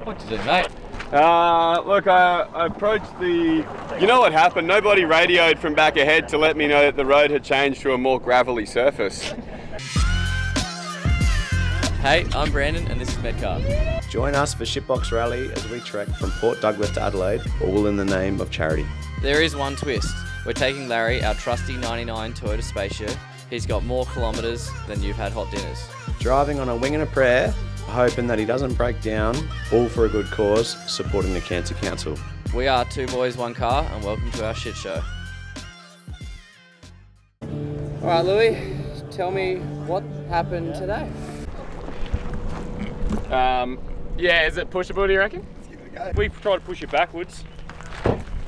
What you do, mate? Look, I approached the... You know what happened? Nobody radioed from back ahead to let me know that the road had changed to a more gravelly surface. Hey, I'm Brandon and this is Metcalf. Join us for Shitbox Rally as we trek from Port Douglas to Adelaide, all in the name of charity. There is one twist. We're taking Larry, our trusty 99 Toyota Spaceship. He's got more kilometres than you've had hot dinners. Driving on a wing and a prayer, hoping that he doesn't break down, all for a good cause, supporting the Cancer Council. We are Two Boys, One Car, and welcome to our shit show. Alright, Louis, tell me what happened today. Yeah, is it pushable, do you reckon? Let's give it a go. We try to push it backwards.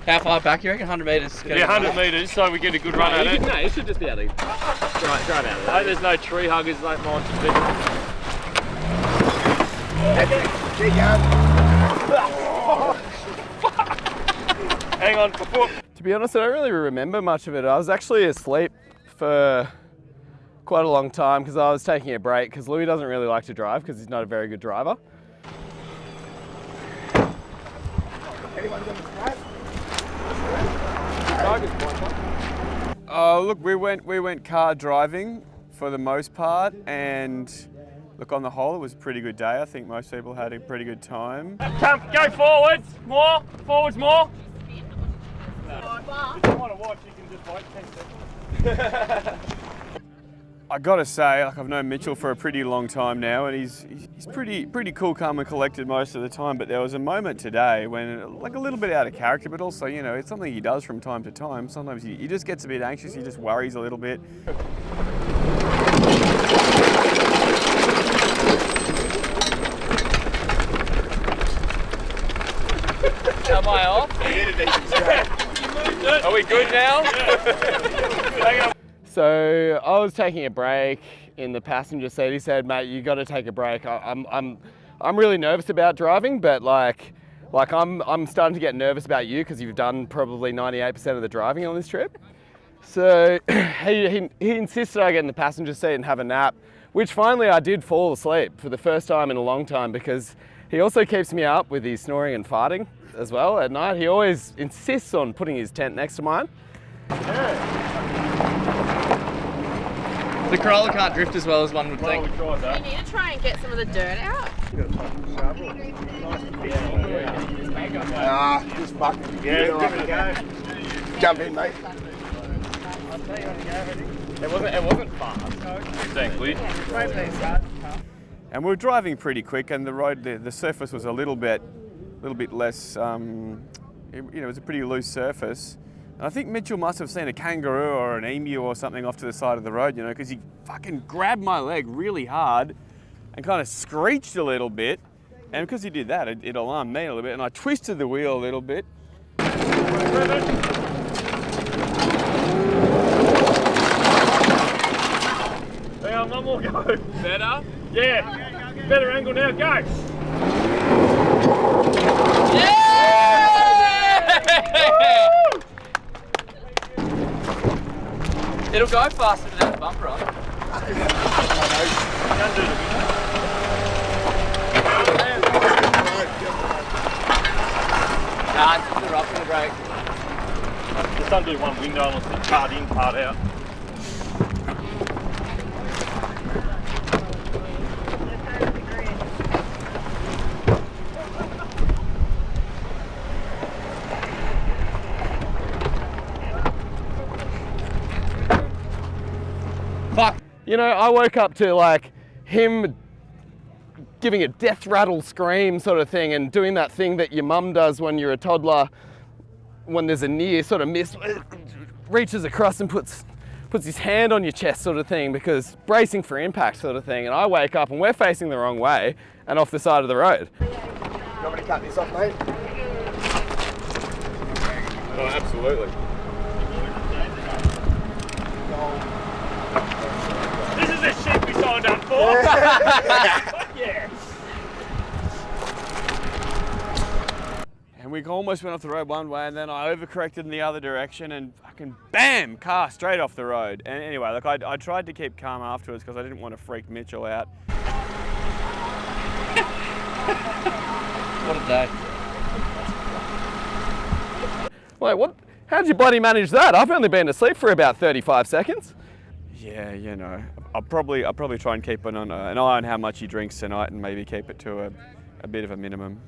How far back you reckon? 100 metres? Yeah, 100 metres, so we get a good run at it. No, you should just be able to drive out of No, there's no tree huggers like mine should be. Hang on, before. To be honest, I don't really remember much of it. I was actually asleep for quite a long time because I was taking a break because Louis doesn't really like to drive because he's not a very good driver. Look, we went car driving for the most part, and look, on the whole, it was a pretty good day. I think most people had a pretty good time. Go forwards, more, forwards more. If you want to watch, you can just wait 10 seconds. I gotta say, like, I've known Mitchell for a pretty long time now, and he's pretty cool, calm and collected most of the time. But there was a moment today when, like, a little bit out of character, but also, you know, it's something he does from time to time. Sometimes he just gets a bit anxious, he just worries a little bit. Am I off? Are we good now? Hang on. So I was taking a break in the passenger seat. He said, "Mate, you got to take a break. I'm really nervous about driving, but like I'm starting to get nervous about you because you've done probably 98% of the driving on this trip." So he insisted I get in the passenger seat and have a nap, which finally I did fall asleep for the first time in a long time because he also keeps me up with his snoring and farting as well at night. He always insists on putting his tent next to mine. The Corolla can't drift as well as one would think. We tried that. You need to try and get some of the dirt out. Just fucking Yeah, give it a go. jump in, mate. It wasn't fast. Thankfully. And we were driving pretty quick, and the road, the surface was a little bit less. It was a pretty loose surface. And I think Mitchell must have seen a kangaroo or an emu or something off to the side of the road, you know, because he fucking grabbed my leg really hard and kind of screeched a little bit. And because he did that, it alarmed me a little bit, and I twisted the wheel a little bit. Hang on, one more go. Better? Yeah. Better angle now, go. It'll go faster than the bumper on. Nah, it's the rough in the brake. Just undo one window and let's part in, part out. Fuck. You know, I woke up to like him giving a death rattle scream sort of thing and doing that thing that your mum does when you're a toddler when there's a near sort of miss, reaches across and puts his hand on your chest sort of thing because bracing for impact sort of thing. And I wake up and we're facing the wrong way and off the side of the road. You want me to cut this off, mate? Oh, absolutely. This is the shit we signed up for. Fuck yeah. And we almost went off the road one way, and then I overcorrected in the other direction, and fucking bam, car straight off the road. And anyway, look, I tried to keep calm afterwards because I didn't want to freak Mitchell out. What a day. Wait, what? How'd you bloody manage that? I've only been asleep for about 35 seconds. Yeah, you know, I'll probably try and keep an eye on how much he drinks tonight and maybe keep it to a bit of a minimum.